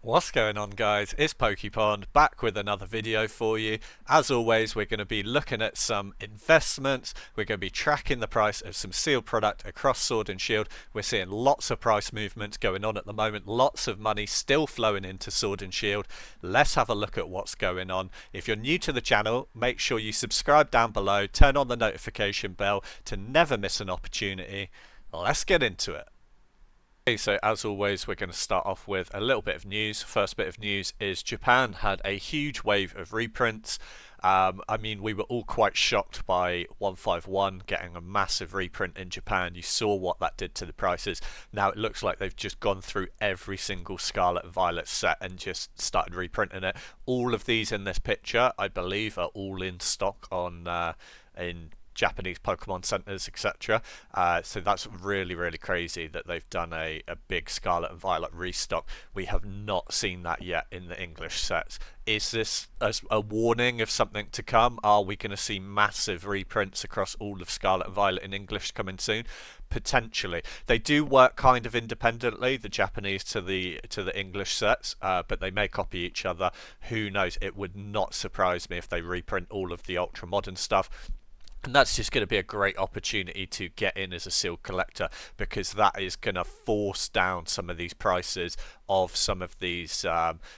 What's going on, guys? It's PokePond back with another video for you. As always, we're going to be looking at some investments. We're going to be tracking the price of some sealed product across Sword and Shield. We're seeing lots of price movements going on at the moment, lots of money still flowing into Sword and Shield. Let's have a look at what's going on. If you're new to the channel, make sure you subscribe down below, turn on the notification bell to never miss an opportunity. Let's get into it. Okay, so as always, we're going to start off with a little bit of news. First bit of news is Japan had a huge wave of reprints. I mean, we were all quite shocked by 151 getting a massive reprint in Japan. You saw what that did to the prices. Now it looks like they've just gone through every single Scarlet and Violet set and just started reprinting it. All of these in this picture, I believe, are all in stock on in Japanese Pokemon centers, etc. So that's really, really crazy that they've done a big Scarlet and Violet restock. We have not seen that yet in the English sets. Is this a warning of something to come? Are we going to see massive reprints across all of Scarlet and Violet in English coming soon? Potentially. They do work kind of independently, the Japanese to the English sets, but they may copy each other. Who knows? It would not surprise me if they reprint all of the ultra modern stuff. And that's just going to be a great opportunity to get in as a sealed collector, because that is going to force down some of these prices of some of these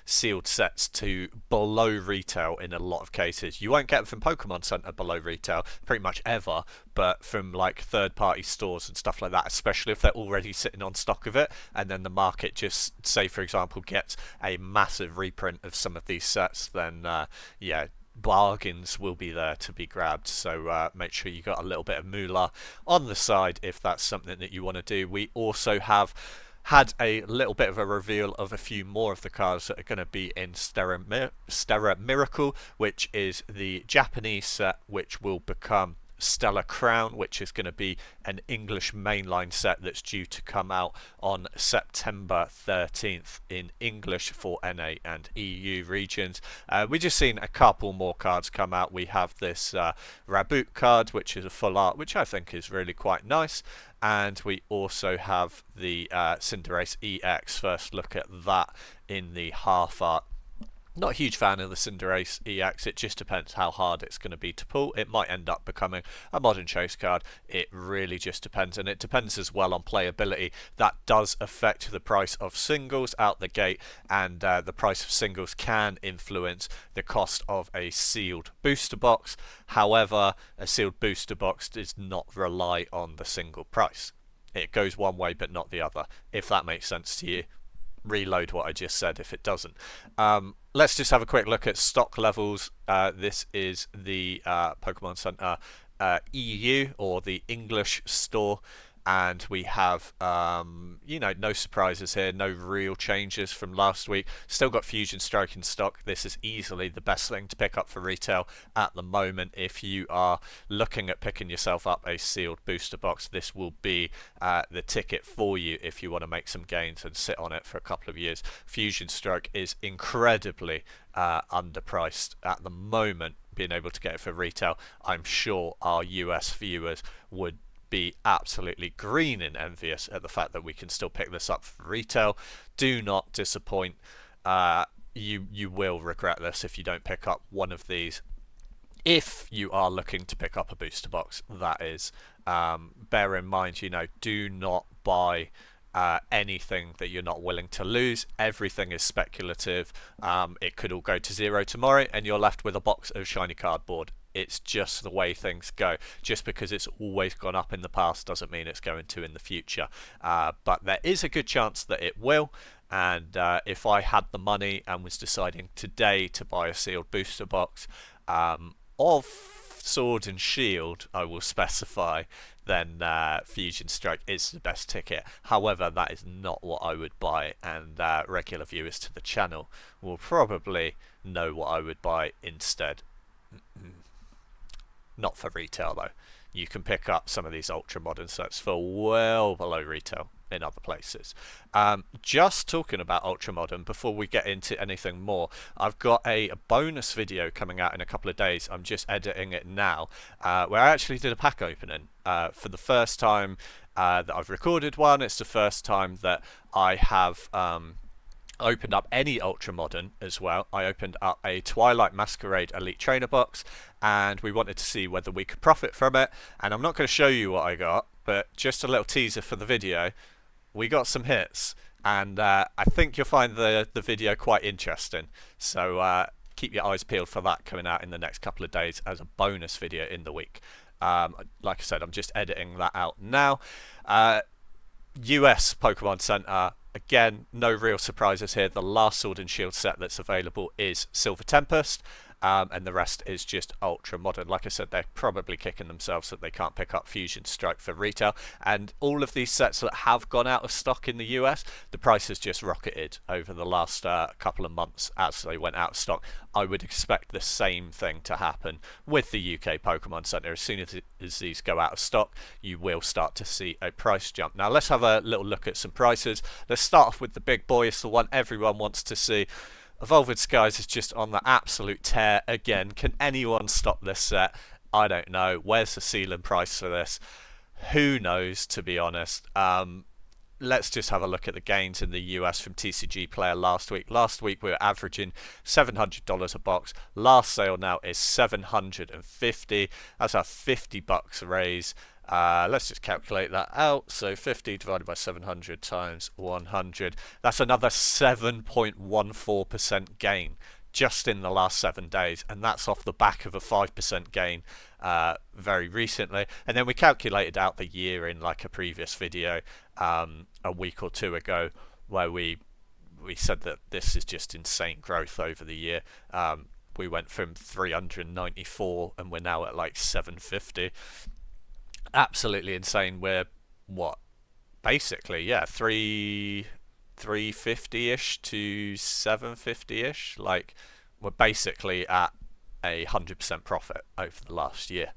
sealed sets to below retail in a lot of cases. You won't get them from Pokemon Center below retail pretty much ever, but from like third-party stores and stuff like that, especially if they're already sitting on stock of it, and then the market just, say for example, gets a massive reprint of some of these sets, then yeah, bargains will be there to be grabbed. So make sure you got a little bit of moolah on the side if that's something that you want to do. We also have had a little bit of a reveal of a few more of the cards that are going to be in Stellar Miracle, which is the Japanese set, which will become Stellar Crown, which is going to be an English mainline set that's due to come out on September 13th in English for NA and EU regions. We've just seen a couple more cards come out. We have this Raboot card, which is a full art, which I think is really quite nice. And we also have the Cinderace EX. First look at that in the half art. Not a huge fan of the Cinderace EX. It just depends how hard it's going to be to pull. It might end up becoming a modern chase card. It really just depends, and it depends as well on playability. That does affect the price of singles out the gate, and the price of singles can influence the cost of a sealed booster box. However, a sealed booster box does not rely on the single price. It goes one way but not the other, if that makes sense to you. Reload what I just said if it doesn't. Let's just have a quick look at stock levels. This is the Pokemon Center EU, or the English store, and we have no surprises here, no real changes from last week. Still got Fusion Strike in stock. This is easily the best thing to pick up for retail at the moment. If you are looking at picking yourself up a sealed booster box, this will be the ticket for you if you want to make some gains and sit on it for a couple of years. Fusion Strike is incredibly underpriced at the moment. Being able to get it for retail, I'm sure our US viewers would be absolutely green and envious at the fact that we can still pick this up for retail. Do not disappoint. You will regret this if you don't pick up one of these. If you are looking to pick up a booster box, that is, bear in mind, do not buy anything that you're not willing to lose. Everything is speculative. It could all go to zero tomorrow and you're left with a box of shiny cardboard. It's just the way things go. Just because it's always gone up in the past doesn't mean it's going to in the future. But there is a good chance that it will. And if I had the money and was deciding today to buy a sealed booster box of Sword and Shield, I will specify, then Fusion Strike is the best ticket. However, that is not what I would buy, and regular viewers to the channel will probably know what I would buy instead. Not for retail though. You can pick up some of these ultra modern sets for well below retail in other places. Just talking about ultra modern, before we get into anything more, I've got a bonus video coming out in a couple of days. I'm just editing it now, where I actually did a pack opening for the first time that I've recorded one. It's the first time that I have I opened up any Ultra Modern as well. I opened up a Twilight Masquerade Elite Trainer box, and we wanted to see whether we could profit from it. And I'm not going to show you what I got, but just a little teaser for the video. We got some hits, and I think you'll find the video quite interesting. So keep your eyes peeled for that coming out in the next couple of days as a bonus video in the week. Like I said, I'm just editing that out now. US Pokemon Center, again, no real surprises here. The last Sword and Shield set that's available is Silver Tempest, and the rest is just Ultra Modern. Like I said, they're probably kicking themselves that they can't pick up Fusion Strike for retail. And all of these sets that have gone out of stock in the US, the price has just rocketed over the last couple of months as they went out of stock. I would expect the same thing to happen with the UK Pokemon Center. As soon as these go out of stock, you will start to see a price jump. Now let's have a little look at some prices. Let's start off with the big boy. It's the one everyone wants to see. Evolving Skies is just on the absolute tear again. Can anyone stop this set? I don't know. Where's the ceiling price for this? Who knows, to be honest. Let's just have a look at the gains in the US from TCG Player last week. Last week we were averaging $700 a box. Last sale now is $750. That's a $50 raise. Let's just calculate that out. So 50 divided by 700 times 100. That's another 7.14% gain just in the last 7 days, and that's off the back of a 5% gain very recently. And then we calculated out the year in like a previous video a week or two ago, where we said that this is just insane growth over the year. We went from 394 and we're now at like 750. Absolutely insane. We're what, basically, yeah, 350-ish to 750-ish. Like, we're basically at 100% profit over the last year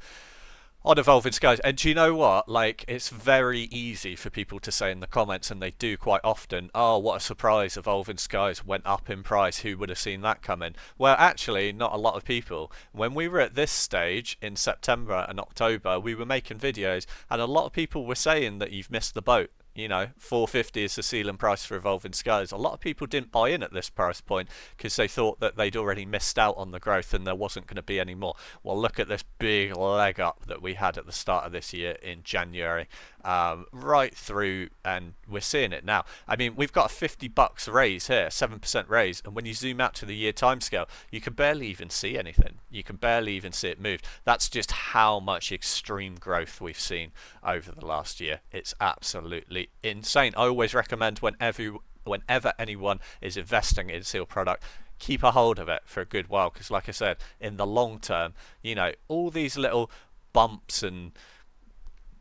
on Evolving Skies. And do you know what? Like, it's very easy for people to say in the comments, and they do quite often, oh, what a surprise, Evolving Skies went up in price. Who would have seen that coming? Well, actually, not a lot of people. When we were at this stage in September and October, we were making videos, and a lot of people were saying that you've missed the boat. You know, 450 is the ceiling price for Evolving Skies. A lot of people didn't buy in at this price point because they thought that they'd already missed out on the growth and there wasn't going to be any more. Well, look at this big leg up that we had at the start of this year in January, right through, and we're seeing it now. I mean, we've got a $50 raise here, 7% raise, and when you zoom out to the year timescale, you can barely even see anything. You can barely even see it move. That's just how much extreme growth we've seen over the last year. It's absolutely insane. I always recommend whenever anyone is investing in sealed product, keep a hold of it for a good while, because like I said, in the long term, you know, all these little bumps and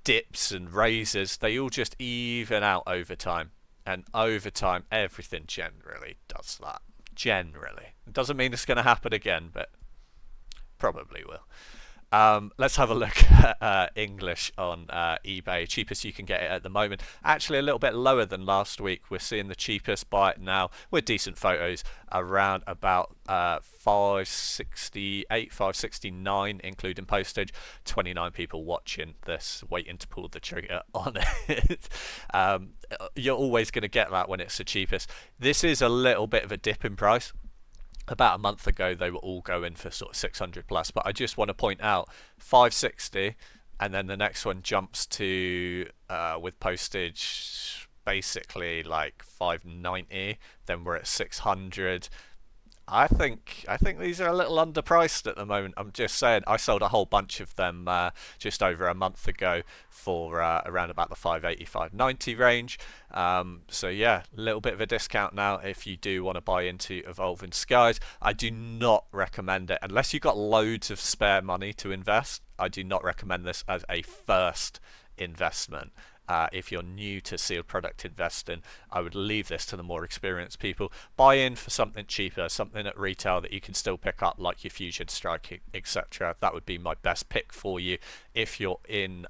dips and raises, they all just even out over time, and over time everything generally does that. Generally, it doesn't mean it's going to happen again, but probably will. Let's have a look at English on eBay. Cheapest you can get it at the moment. Actually a little bit lower than last week. We're seeing the cheapest buy it now with decent photos around about 568, 569 including postage. 29 people watching this, waiting to pull the trigger on it. You're always going to get that when it's the cheapest. This is a little bit of a dip in price. About a month ago they were all going for sort of 600 plus, but I just want to point out 560, and then the next one jumps to with postage basically like 590, then we're at 600. I think these are a little underpriced at the moment. I'm just saying, I sold a whole bunch of them just over a month ago for around about the 580, 590 range. So yeah, a little bit of a discount now if you do want to buy into Evolving Skies. I do not recommend it unless you've got loads of spare money to invest. I do not recommend this as a first investment. If you're new to sealed product investing, I would leave this to the more experienced people. Buy in for something cheaper, something at retail that you can still pick up, like your Fusion Strike, etc. That would be my best pick for you if you're in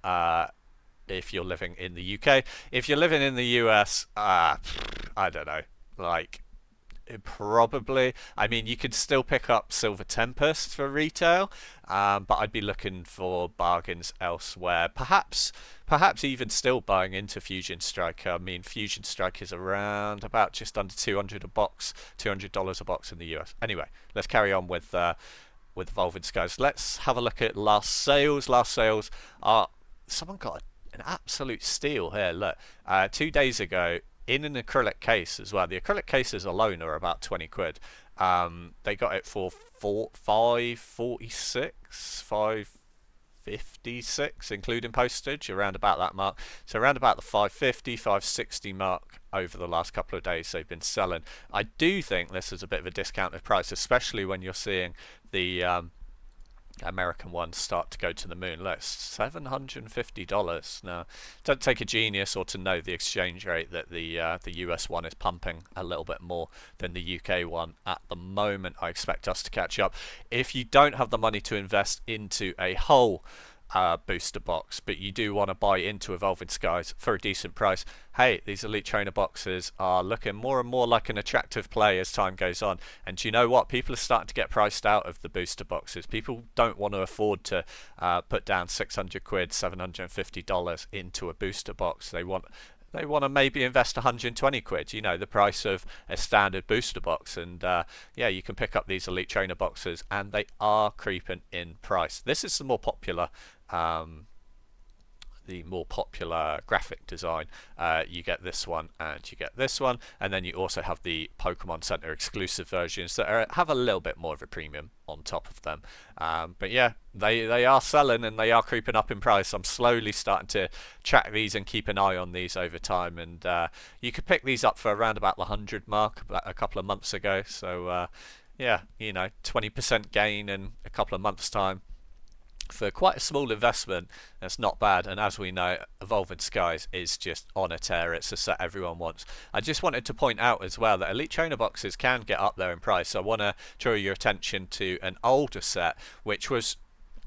if you're living in the UK. If you're living in the US, I don't know, like, Probably. I mean, you could still pick up Silver Tempest for retail, but I'd be looking for bargains elsewhere. Perhaps even still buying into Fusion Strike. I mean, Fusion Strike is around about just under 200 a box, $200 a box in the US. Anyway, let's carry on with Evolving Skies. Let's have a look at last sales. Last sales are someone got an absolute steal here. Look, 2 days ago, in an acrylic case as well. The acrylic cases alone are about 20 quid. They got it for 546, 556, including postage, around about that mark. So around about the 550, 560 mark over the last couple of days they've been selling. I do think this is a bit of a discounted price, especially when you're seeing the American ones start to go to the moon. Look, $750. Now, don't take a genius or to know the exchange rate that the US one is pumping a little bit more than the UK one at the moment. I expect us to catch up. If you don't have the money to invest into a whole booster box, but you do want to buy into Evolving Skies for a decent price, hey, these Elite Trainer boxes are looking more and more like an attractive play as time goes on. And do you know what? People are starting to get priced out of the booster boxes. People don't want to afford to put down 600 quid, $750 into a booster box. They want to maybe invest 120 quid, you know, the price of a standard booster box. And yeah, you can pick up these Elite Trainer boxes and they are creeping in price. This is the more popular graphic design. You get this one and you get this one, and then you also have the Pokemon Center exclusive versions that have a little bit more of a premium on top of them. But yeah, they are selling and they are creeping up in price. I'm slowly starting to track these and keep an eye on these over time, and you could pick these up for around about the 100 mark a couple of months ago. So yeah, you know, 20% gain in a couple of months time. For quite a small investment, that's not bad. And as we know, Evolving Skies is just on a tear. It's a set everyone wants. I just wanted to point out as well that Elite Trainer boxes can get up there in price. So I want to draw your attention to an older set which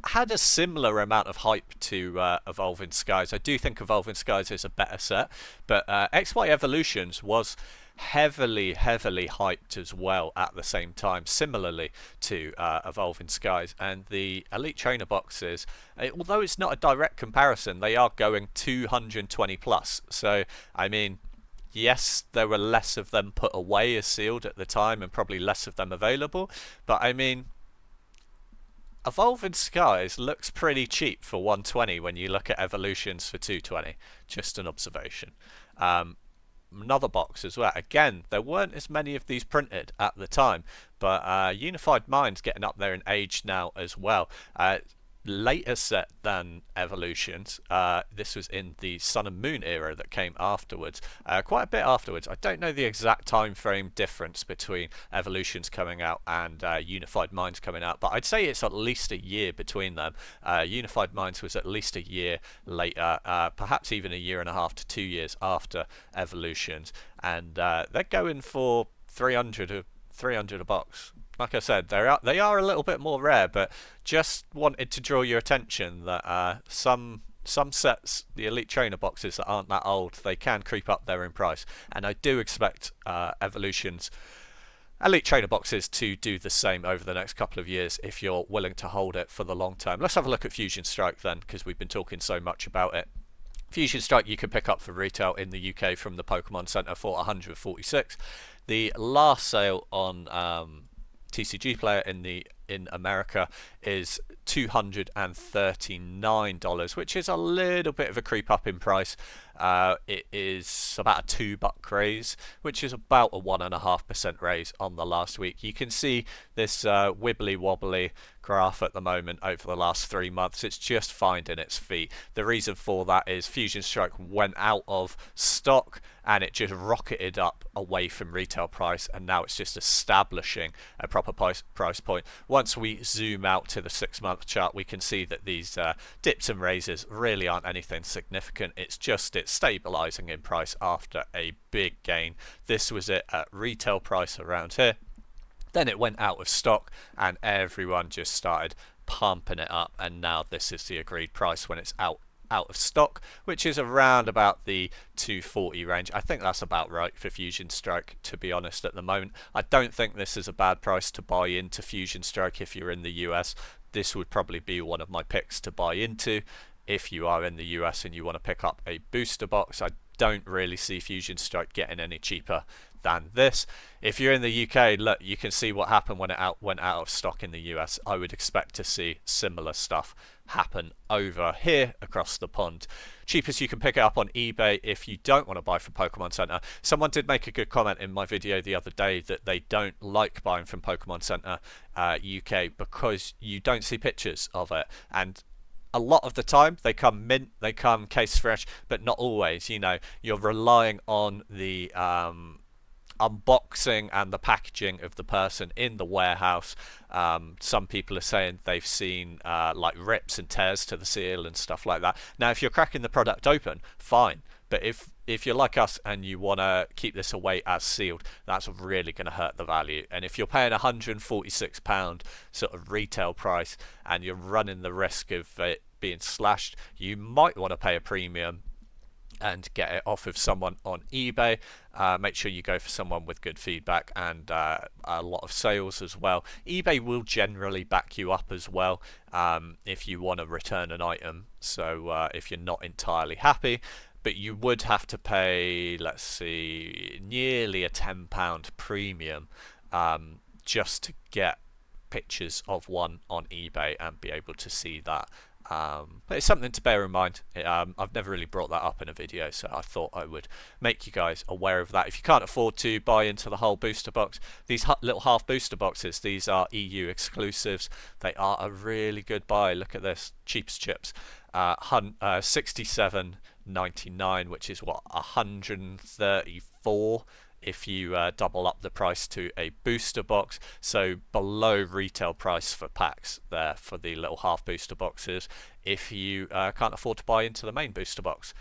had a similar amount of hype to Evolving Skies. I do think Evolving Skies is a better set, but XY Evolutions was heavily hyped as well at the same time, similarly to Evolving Skies. And the Elite Trainer boxes, although it's not a direct comparison, they are going 220 plus. So I mean, yes, there were less of them put away as sealed at the time and probably less of them available, but I mean, Evolving Skies looks pretty cheap for 120 when you look at Evolutions for 220. Just an observation. Another box as well. Again, there weren't as many of these printed at the time, but Unified Mind's getting up there in age now as well. Later set than Evolutions. This was in the Sun and Moon era that came afterwards, quite a bit afterwards. I don't know the exact time frame difference between Evolutions coming out and Unified Minds coming out, but I'd say it's at least a year between them. Unified Minds was at least a year later, perhaps even a year and a half to 2 years after Evolutions, and they're going for 300 a box. Like I said, they are a little bit more rare, but just wanted to draw your attention that some sets, the Elite Trainer boxes that aren't that old, they can creep up there in price, and I do expect Evolutions Elite Trainer boxes to do the same over the next couple of years if you're willing to hold it for the long term. Let's have a look at Fusion Strike then, because we've been talking so much about it. Fusion Strike you can pick up for retail in the UK from the Pokemon Center for 146. The last sale on TCG Player in America is $239, which is a little bit of a creep up in price. It is about a $2 raise, which is about a 1.5% raise on the last week. You can see this wibbly wobbly graph at the moment over the last 3 months. It's just finding its feet. The reason for that is Fusion Strike went out of stock and it just rocketed up away from retail price, and now it's just establishing a proper price point. Once we zoom out to the 6-month chart, we can see that these dips and raises really aren't anything significant. It's stabilizing in price after a big gain. This was it at retail price around here. Then it went out of stock and everyone just started pumping it up, and now this is the agreed price when it's out out of stock, which is around about the 240 range. I think that's about right for Fusion Strike, to be honest, at the moment. I don't think this is a bad price to buy into Fusion Strike if you're in the US. This would probably be one of my picks to buy into if you are in the US and you want to pick up a booster box. I don't really see Fusion Strike getting any cheaper than this. If you're in the UK, look, you can see what happened when it went out of stock in the US. I would expect to see similar stuff happen over here across the pond. Cheapest you can pick it up on eBay if you don't want to buy from Pokemon Center. Someone did make a good comment in my video the other day that they don't like buying from Pokemon Center UK because you don't see pictures of it, and a lot of the time they come mint, they come case fresh, but not always. You know, you're relying on the unboxing and the packaging of the person in the warehouse. Some people are saying they've seen like rips and tears to the seal and stuff like that. Now, if you're cracking the product open, fine. But if you're like us and you want to keep this away as sealed, that's really going to hurt the value. And if you're paying £146 sort of retail price and you're running the risk of it being slashed, you might want to pay a premium and get it off of someone on eBay. Make sure you go for someone with good feedback and a lot of sales as well. eBay will generally back you up as well if you want to return an item. So if you're not entirely happy, but you would have to pay, let's see, nearly a £10 premium just to get pictures of one on eBay and be able to see that. But it's something to bear in mind. I've never really brought that up in a video, so I thought I would make you guys aware of that. If you can't afford to buy into the whole booster box, these little half booster boxes, these are EU exclusives. They are a really good buy. Look at this, cheapest chips, 67.99, which is what, 134 if you double up the price to a booster box. So below retail price for packs there for the little half booster boxes if you can't afford to buy into the main booster box.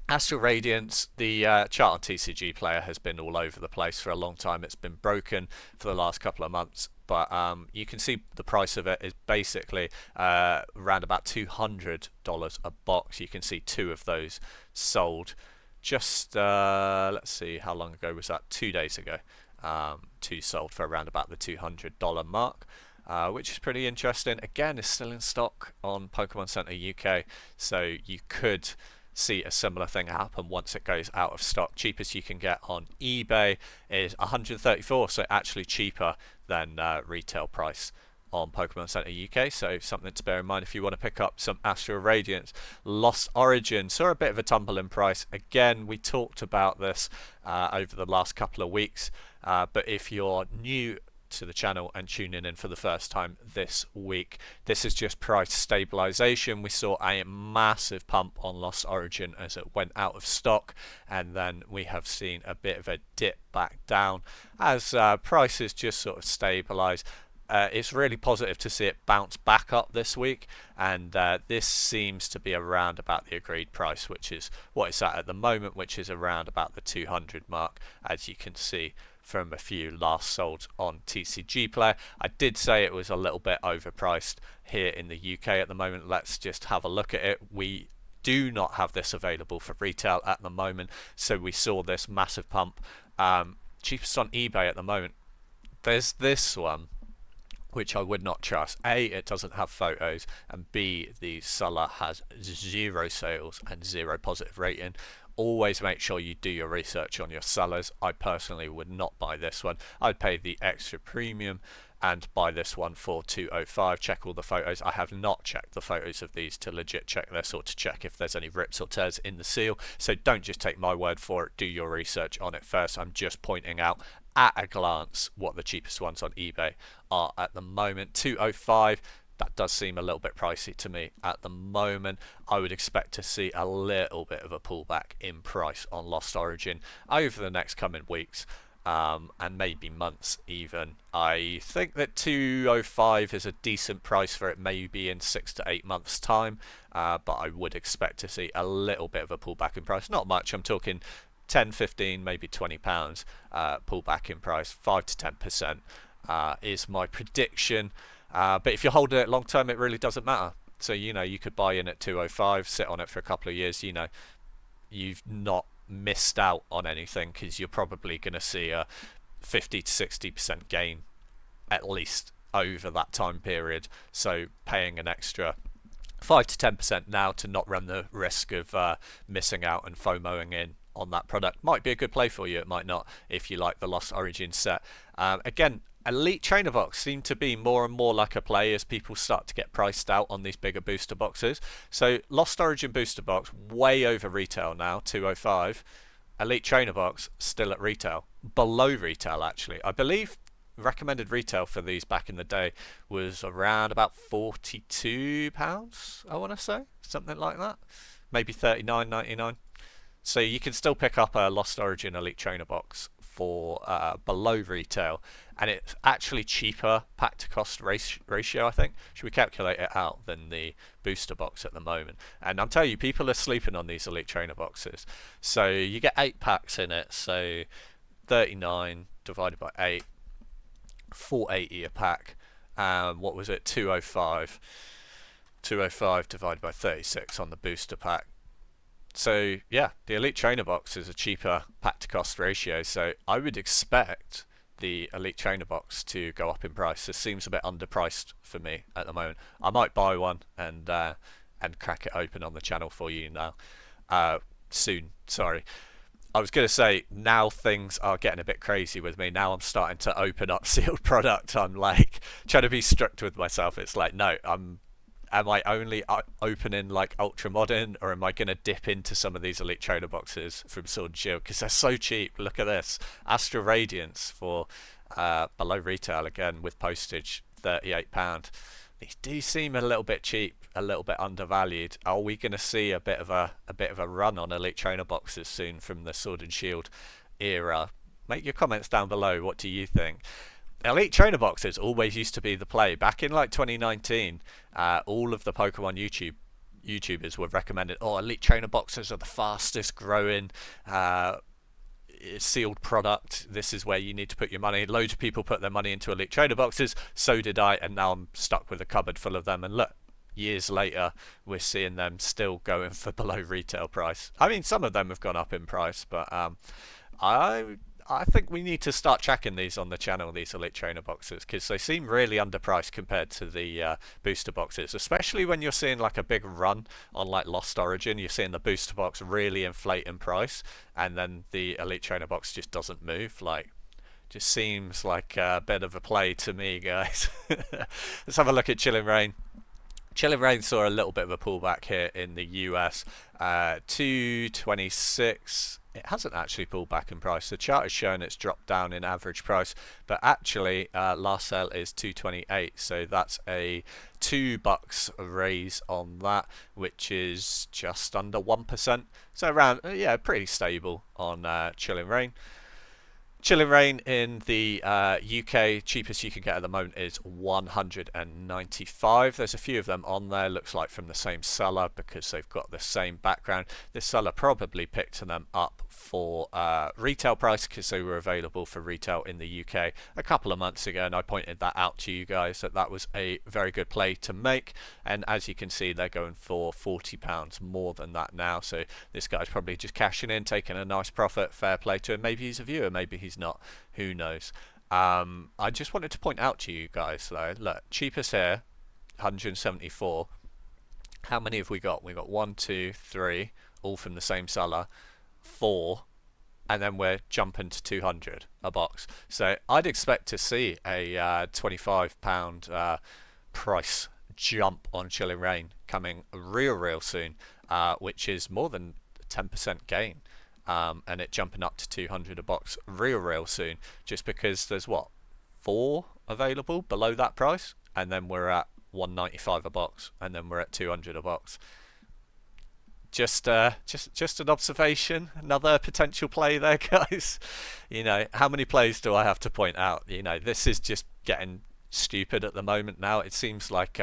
Astral Radiance, the chart on TCG Player has been all over the place for a long time. It's been broken for the last couple of months, but you can see the price of it is basically around about $200 a box. You can see 2 of those sold just let's see, how long ago was that? 2 days ago. 2 sold for around about the $200 mark, which is pretty interesting. Again, it's still in stock on Pokemon Center UK, so you could see a similar thing happen once it goes out of stock. Cheapest you can get on eBay is 134, so actually cheaper than retail price on Pokemon Center UK, so something to bear in mind if you want to pick up some Astral Radiance. Lost Origin saw a bit of a tumble in price. Again, we talked about this over the last couple of weeks, but if you're new to the channel and tuning in for the first time this week, this is just price stabilization. We saw a massive pump on Lost Origin as it went out of stock, and then we have seen a bit of a dip back down as prices just sort of stabilize. It's really positive to see it bounce back up this week, and this seems to be around about the agreed price, which is what it's at the moment, which is around about the 200 mark, as you can see from a few last sold on TCG Player. I did say it was a little bit overpriced here in the UK at the moment. Let's just have a look at it. We do not have this available for retail at the moment, so we saw this massive pump. Cheapest on eBay at the moment, there's this one, which I would not trust. A, it doesn't have photos, and B, the seller has 0 sales and 0 positive rating. Always make sure you do your research on your sellers. I personally would not buy this one. I'd pay the extra premium and buy this one for 205. Check all the photos. I have not checked the photos of these to legit check this or to check if there's any rips or tears in the seal, so don't just take my word for it. Do your research on it first. I'm just pointing out at a glance what the cheapest ones on eBay are at the moment. 205, that does seem a little bit pricey to me at the moment. I would expect to see a little bit of a pullback in price on Lost Origin over the next coming weeks, and maybe months even. I think that 205 is a decent price for it, maybe in 6 to 8 months time, but I would expect to see a little bit of a pullback in price. Not much, I'm talking 10, 15, maybe £20 pullback in price. 5 to 10% is my prediction. But if you're holding it long term, it really doesn't matter. So, you know, you could buy in at 205, sit on it for a couple of years, you know, you've not missed out on anything because you're probably going to see a 50 to 60% gain at least over that time period. So paying an extra 5 to 10% now to not run the risk of missing out and FOMOing in on that product might be a good play for you. It might not if you like the Lost Origin set. Again, Elite Trainer Box seem to be more and more like a play as people start to get priced out on these bigger booster boxes. So Lost Origin booster box way over retail now, 205. Elite Trainer Box still at retail, below retail actually. I believe recommended retail for these back in the day was around about £42, I want to say, something like that, maybe £39.99. So you can still pick up a Lost Origin Elite Trainer Box for below retail, and it's actually cheaper pack to cost ratio, I think. Should we calculate it out than the booster box at the moment? And I'm telling you, people are sleeping on these Elite Trainer boxes. So you get 8 packs in it, so 39 divided by 8, 480 a pack. What was it? 205 divided by 36 on the booster pack. So yeah, the Elite Trainer box is a cheaper pack to cost ratio, so I would expect the Elite Trainer box to go up in price. This seems a bit underpriced for me at the moment. I might buy one and crack it open on the channel for you now soon. Sorry, I was going to say, now things are getting a bit crazy with me. Now I'm starting to open up sealed product. I'm like trying to be strict with myself. It's like, no, am I only opening like ultra modern, or am I going to dip into some of these Elite Trainer boxes from Sword and Shield because they're so cheap? Look at this, Astral Radiance for below retail again with postage, £38. These do seem a little bit cheap, a little bit undervalued. Are we going to see a bit of a run on Elite Trainer boxes soon from the Sword and Shield era? Make your comments down below. What do you think? Elite Trainer boxes always used to be the play. Back in like 2019, all of the Pokemon YouTubers were recommended, oh, Elite Trainer boxes are the fastest growing sealed product. This is where you need to put your money. Loads of people put their money into Elite Trainer boxes. So did I, and now I'm stuck with a cupboard full of them. And look, years later, we're seeing them still going for below retail price. I mean, some of them have gone up in price, but I think we need to start tracking these on the channel, these Elite Trainer boxes, because they seem really underpriced compared to the booster boxes, especially when you're seeing like a big run on like Lost Origin. You're seeing the booster box really inflate in price, and then the Elite Trainer box just doesn't move. Like, just seems like a bit of a play to me, guys. Let's have a look at Chilling Reign. Chilling Reign saw a little bit of a pullback here in the US, 226. It hasn't actually pulled back in price. The chart is showing it's dropped down in average price, but actually last sale is 228, so that's a $2 raise on that, which is just under 1%. So around, yeah, pretty stable on Chilling Reign. Chilling Reign in the UK, cheapest you can get at the moment is 195. There's a few of them on there, looks like from the same seller because they've got the same background. This seller probably picked them up for retail price because they were available for retail in the UK a couple of months ago, and I pointed that out to you guys that was a very good play to make. And as you can see, they're going for £40 more than that now, so this guy's probably just cashing in, taking a nice profit. Fair play to him. Maybe he's a viewer, maybe he's not, who knows. I just wanted to point out to you guys though, look, cheapest here, 174. How many have we got? We got 1, 2, 3, all from the same seller, 4, and then we're jumping to 200 a box. So I'd expect to see a £25 price jump on Chilling Reign coming real soon, which is more than 10% gain. And it jumping up to 200 a box real soon, just because there's what, 4 available below that price, and then we're at 195 a box, and then we're at 200 a box. Just an observation, another potential play there, guys. You know, how many plays do I have to point out? You know, this is just getting stupid at the moment now. It seems like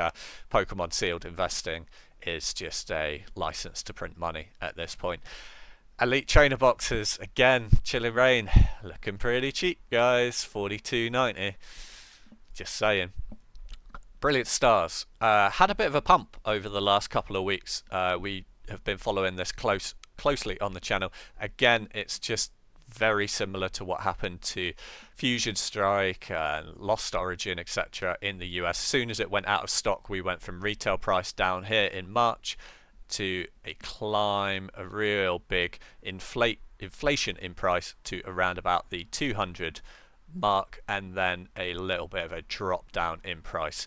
Pokemon sealed investing is just a license to print money at this point. Elite Trainer boxes, again, Chilling Reign, looking pretty cheap, guys, $42.90. Just saying. Brilliant Stars had a bit of a pump over the last couple of weeks. We have been following this closely on the channel. Again, it's just very similar to what happened to Fusion Strike and Lost Origin, etc. in the US. As soon as it went out of stock, we went from retail price down here in March to a climb, a real big inflation in price to around about the 200 mark, and then a little bit of a drop down in price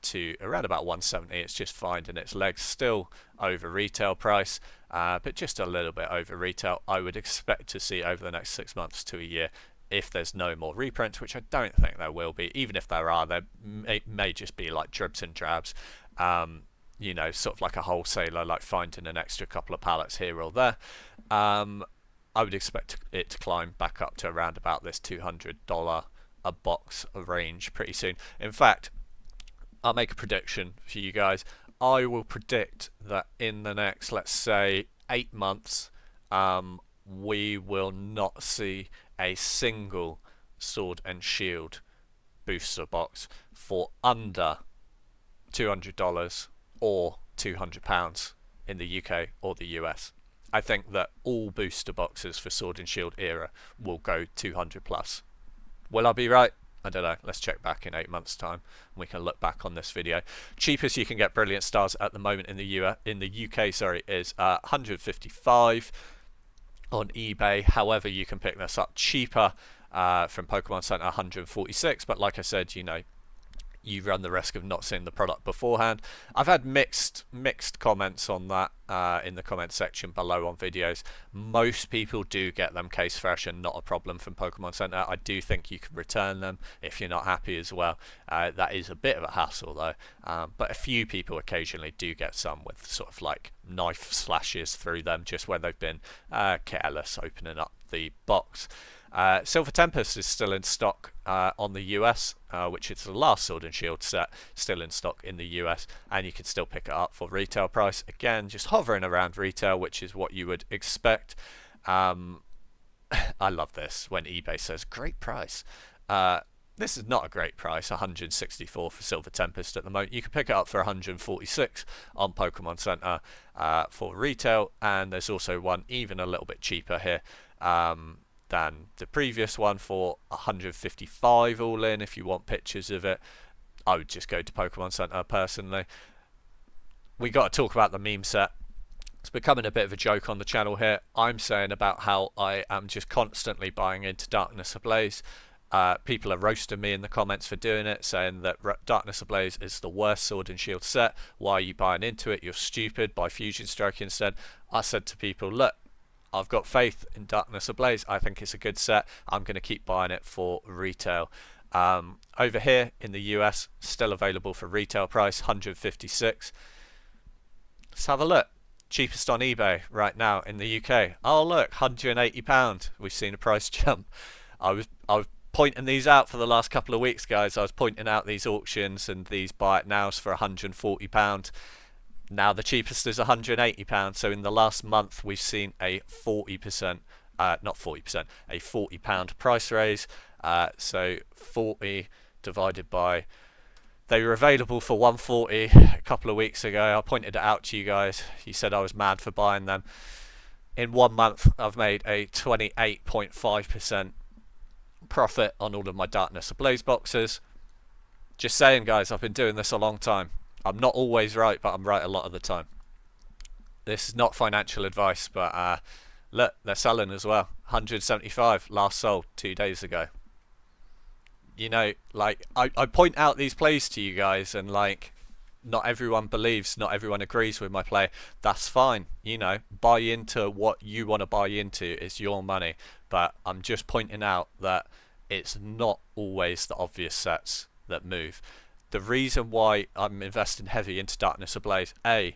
to around about 170. It's just finding its legs, still over retail price, but just a little bit over retail. I would expect to see over the next 6 months to a year, if there's no more reprints, which I don't think there will be. Even if there are, there may just be like dribs and drabs, you know, sort of like a wholesaler, like finding an extra couple of pallets here or there. I would expect it to climb back up to around about this $200 a box range pretty soon. In fact, I'll make a prediction for you guys. I will predict that in the next, let's say, 8 months, we will not see a single Sword and Shield booster box for under $200 or £200 in the UK or the US. I think that all booster boxes for Sword and Shield era will go 200 plus. Will I be right? I don't know. Let's check back in 8 months' time and we can look back on this video. Cheapest you can get Brilliant Stars at the moment in the UK, sorry, is 155 on eBay. However, you can pick this up cheaper from Pokemon Center, 146. But like I said, you know, you run the risk of not seeing the product beforehand. I've had mixed comments on that in the comment section below on videos. Most people do get them case fresh and not a problem from Pokemon Center. I do think you can return them if you're not happy as well. That is a bit of a hassle though, but a few people occasionally do get some with sort of like knife slashes through them just where they've been careless opening up the box. Silver Tempest is still in stock on the US, which is the last Sword and Shield set, still in stock in the US, and you can still pick it up for retail price. Again, just hovering around retail, which is what you would expect. I love this when eBay says great price. This is not a great price, 164 for Silver Tempest at the moment. You can pick it up for 146 on Pokemon Center for retail, and there's also one even a little bit cheaper here than the previous one for 155 all in. If you want pictures of it, I would just go to Pokemon Center personally. We got to talk about the meme set. It's becoming a bit of a joke on the channel here. I'm saying about how I am just constantly buying into Darkness Ablaze. People are roasting me in the comments for doing it, saying that Darkness Ablaze is the worst Sword and Shield set. Why are you buying into it? You're stupid. Buy Fusion Strike instead. I said to people, look, I've got faith in Darkness Ablaze. I think it's a good set. I'm going to keep buying it for retail. Over here in the US, still available for retail price, 156. Let's have a look. Cheapest on eBay right now in the UK. Oh look, £180. We've seen a price jump. I was pointing these out for the last couple of weeks, guys. I was pointing out these auctions and these buy it nows for £140. Now the cheapest is £180. So in the last month, we've seen a 40%, not 40%, a £40 price raise. So 40 divided by, they were available for 140 a couple of weeks ago. I pointed it out to you guys. You said I was mad for buying them. In 1 month, I've made a 28.5% profit on all of my Darkness Ablaze boxes. Just saying, guys, I've been doing this a long time. I'm not always right, but I'm right a lot of the time. This is not financial advice, but look, they're selling as well. 175 last sold 2 days ago. You know, like I point out these plays to you guys, and like not everyone believes, not everyone agrees with my play. That's fine. You know, buy into what you want to buy into. It's your money. But I'm just pointing out that it's not always the obvious sets that move. The reason why I'm investing heavy into Darkness Ablaze, A,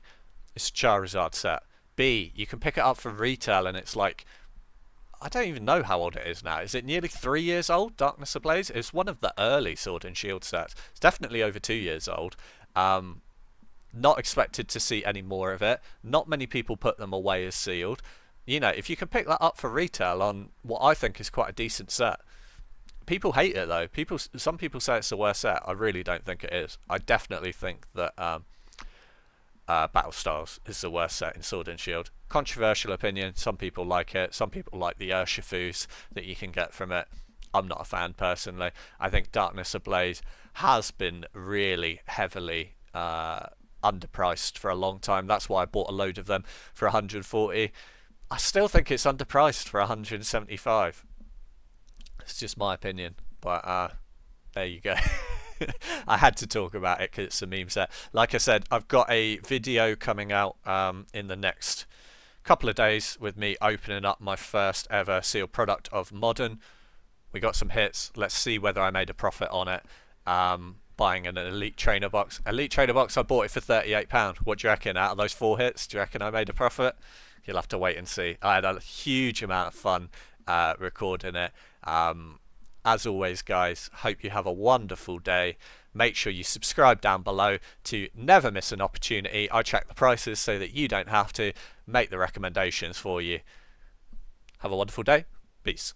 it's a Charizard set. B, you can pick it up for retail and it's like, I don't even know how old it is now. Is it nearly 3 years old, Darkness Ablaze? It's one of the early Sword and Shield sets. It's definitely over 2 years old. Not expected to see any more of it. Not many people put them away as sealed. You know, if you can pick that up for retail on what I think is quite a decent set, People hate it though. Some people say it's the worst set. I really don't think it is. I definitely think that Battle Styles is the worst set in Sword and Shield. Controversial opinion. Some people like it. Some people like the Urshifus that you can get from it. I'm not a fan personally. I think Darkness Ablaze has been really heavily underpriced for a long time. That's why I bought a load of them for 140. I still think it's underpriced for 175. It's just my opinion, but there you go. I had to talk about it because it's a meme set. Like I said, I've got a video coming out in the next couple of days with me opening up my first ever sealed product of Modern. We got some hits. Let's see whether I made a profit on it. Buying an Elite Trainer box. Elite Trainer box, I bought it for £38. What do you reckon? Out of those 4 hits, do you reckon I made a profit? You'll have to wait and see. I had a huge amount of fun recording it. As always, guys, hope you have a wonderful day. Make sure you subscribe down below to never miss an opportunity. I check the prices so that you don't have to make the recommendations for you. Have a wonderful day. Peace.